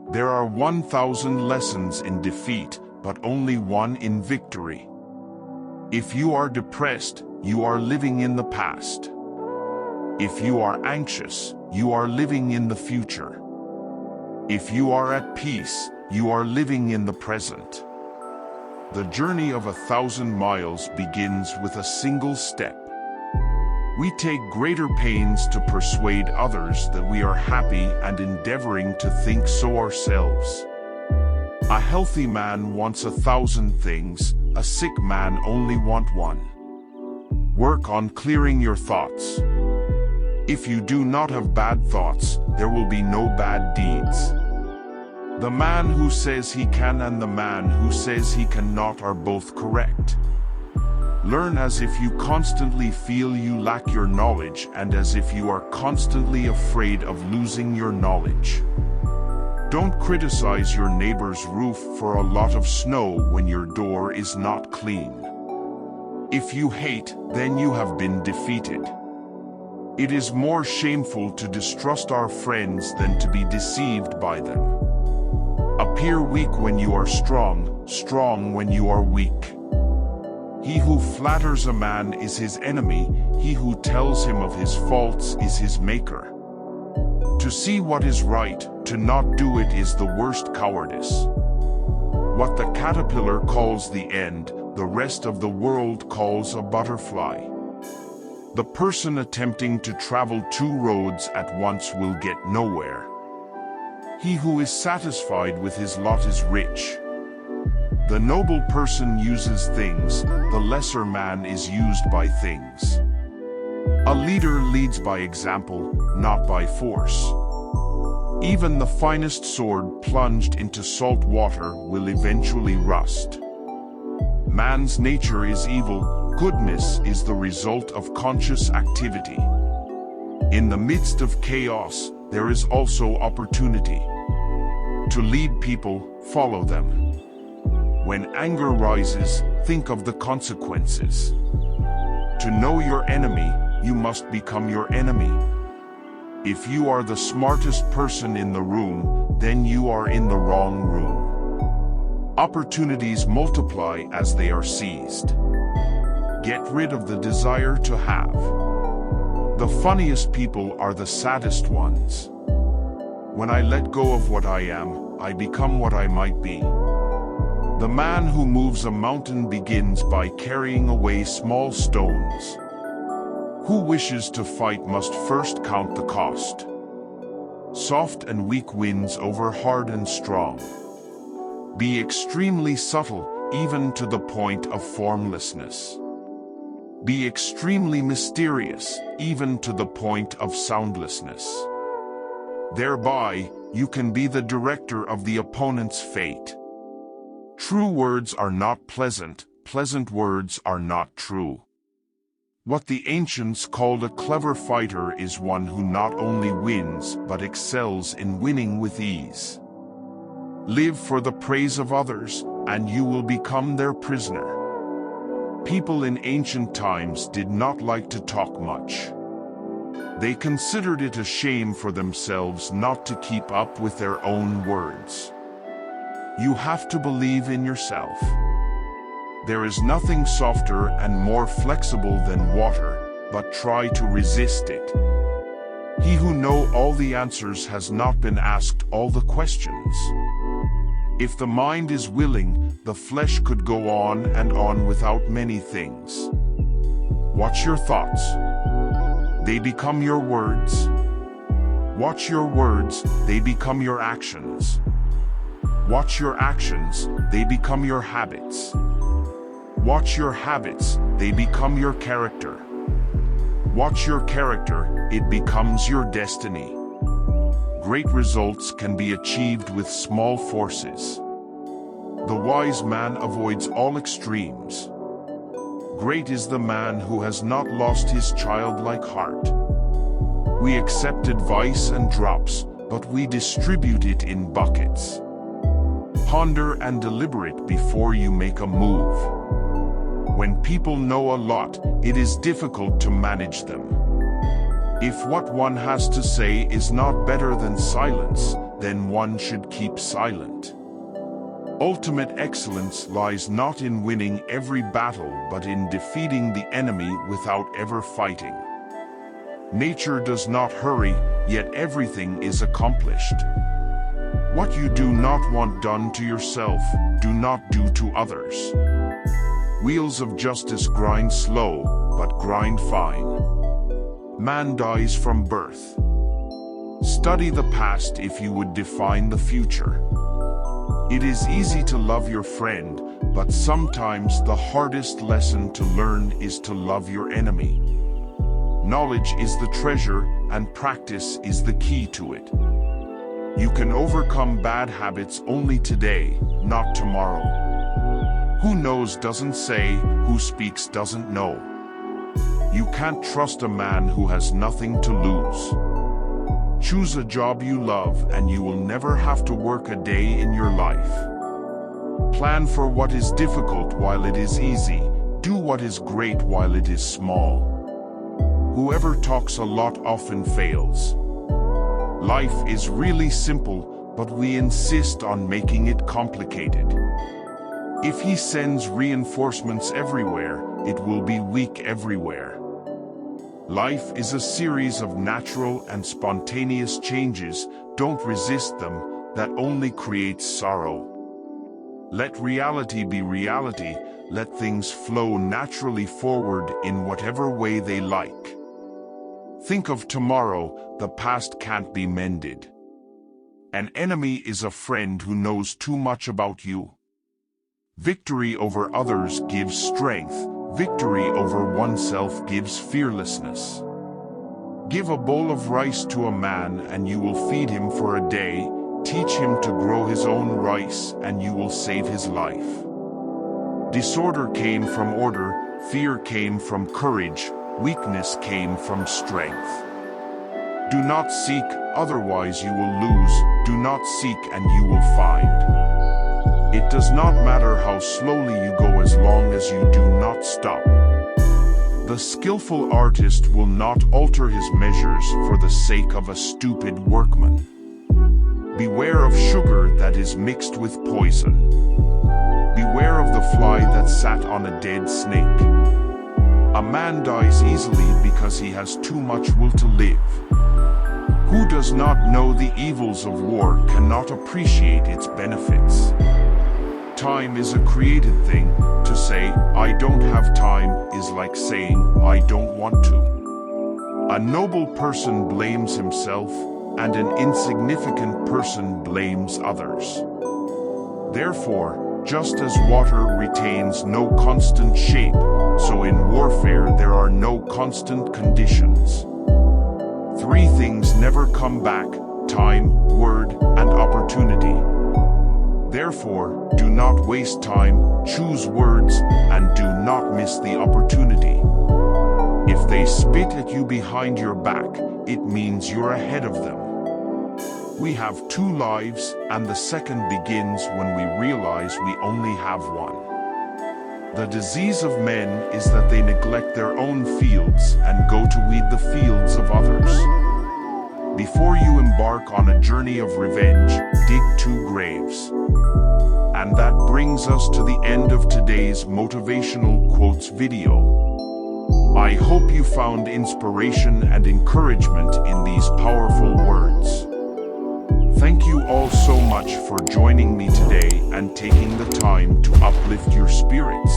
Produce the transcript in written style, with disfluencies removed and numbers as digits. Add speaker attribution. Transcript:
Speaker 1: There are 1,000 lessons in defeat, but only one in victory. If you are depressed, you are living in the past. If you are anxious, you are living in the future. If you are at peace, you are living in the present. The journey of 1,000 miles begins with a single step. We take greater pains to persuade others that we are happy and endeavoring to think so ourselves. A healthy man wants 1,000 things, a sick man only wants one. Work on clearing your thoughts. If you do not have bad thoughts, there will be no bad deeds. The man who says he can and the man who says he cannot are both correct. Learn as if you constantly feel you lack your knowledge and as if you are constantly afraid of losing your knowledge. Don't criticize your neighbor's roof for a lot of snow when your door is not clean. If you hate, then you have been defeated. It is more shameful to distrust our friends than to be deceived by them. Appear weak when you are strong, strong when you are weak. He who flatters a man is his enemy, he who tells him of his faults is his maker. To see what is right, to not do it is the worst cowardice. What the caterpillar calls the end, the rest of the world calls a butterfly. The person attempting to travel two roads at once will get nowhere. He who is satisfied with his lot is rich. The noble person uses things, the lesser man is used by things. A leader leads by example, not by force. Even the finest sword plunged into salt water will eventually rust. Man's nature is evil. Goodness is the result of conscious activity. In the midst of chaos, there is also opportunity. To lead people, follow them. When anger rises, think of the consequences. To know your enemy, you must become your enemy. If you are the smartest person in the room, then you are in the wrong room. Opportunities multiply as they are seized. Get rid of the desire to have. The funniest people are the saddest ones. When I let go of what I am, I become what I might be. The man who moves a mountain begins by carrying away small stones. Who wishes to fight must first count the cost. Soft and weak wins over hard and strong. Be extremely subtle, even to the point of formlessness. Be extremely mysterious, even to the point of soundlessness. Thereby, you can be the director of the opponent's fate. True words are not pleasant, pleasant words are not true. What the ancients called a clever fighter is one who not only wins but excels in winning with ease. Live for the praise of others, and you will become their prisoner. People in ancient times did not like to talk much. They considered it a shame for themselves not to keep up with their own words. You have to believe in yourself. There is nothing softer and more flexible than water, but try to resist it. He who knows all the answers has not been asked all the questions. If the mind is willing, the flesh could go on and on without many things. Watch your thoughts. They become your words. Watch your words, they become your actions. Watch your actions, they become your habits. Watch your habits, they become your character. Watch your character, it becomes your destiny. Great results can be achieved with small forces. The wise man avoids all extremes. Great is the man who has not lost his childlike heart. We accept advice and drops, but we distribute it in buckets. Ponder and deliberate before you make a move. When people know a lot, it is difficult to manage them. If what one has to say is not better than silence, then one should keep silent. Ultimate excellence lies not in winning every battle but in defeating the enemy without ever fighting. Nature does not hurry, yet everything is accomplished. What you do not want done to yourself, do not do to others. Wheels of justice grind slow, but grind fine. Man dies from birth. Study the past if you would define the future. It is easy to love your friend, but sometimes the hardest lesson to learn is to love your enemy. Knowledge is the treasure, and practice is the key to it. You can overcome bad habits only today, not tomorrow. Who knows doesn't say, who speaks doesn't know. You can't trust a man who has nothing to lose. Choose a job you love and you will never have to work a day in your life. Plan for what is difficult while it is easy. Do what is great while it is small. Whoever talks a lot often fails. Life is really simple, but we insist on making it complicated. If he sends reinforcements everywhere, it will be weak everywhere. Life is a series of natural and spontaneous changes. Don't resist them, that only creates sorrow. Let reality be reality, let things flow naturally forward in whatever way they like. Think of tomorrow, the past can't be mended. An enemy is a friend who knows too much about you. Victory over others gives strength. Victory over oneself gives fearlessness. Give a bowl of rice to a man and you will feed him for a day. Teach him to grow his own rice and you will save his life. Disorder came from order, fear came from courage, weakness came from strength. Do not seek, otherwise you will lose. Do not seek and you will find. It does not matter how slowly you go as long as you do not stop. The skillful artist will not alter his measures for the sake of a stupid workman. Beware of sugar that is mixed with poison. Beware of the fly that sat on a dead snake. A man dies easily because he has too much will to live. Who does not know the evils of war cannot appreciate its benefits. Time is a created thing. To say, I don't have time, is like saying, I don't want to. A noble person blames himself, and an insignificant person blames others. Therefore, just as water retains no constant shape, so in warfare there are no constant conditions. Three things never come back: time, word, and opportunity. Therefore, do not waste time, choose words, and do not miss the opportunity. If they spit at you behind your back, it means you're ahead of them. We have two lives, and the second begins when we realize we only have one. The disease of men is that they neglect their own fields and go to weed the fields of others. Before you embark on a journey of revenge, dig 2 graves. And that brings us to the end of today's motivational quotes video. I hope you found inspiration and encouragement in these powerful words. Thank you all so much for joining me today and taking the time to uplift your spirits.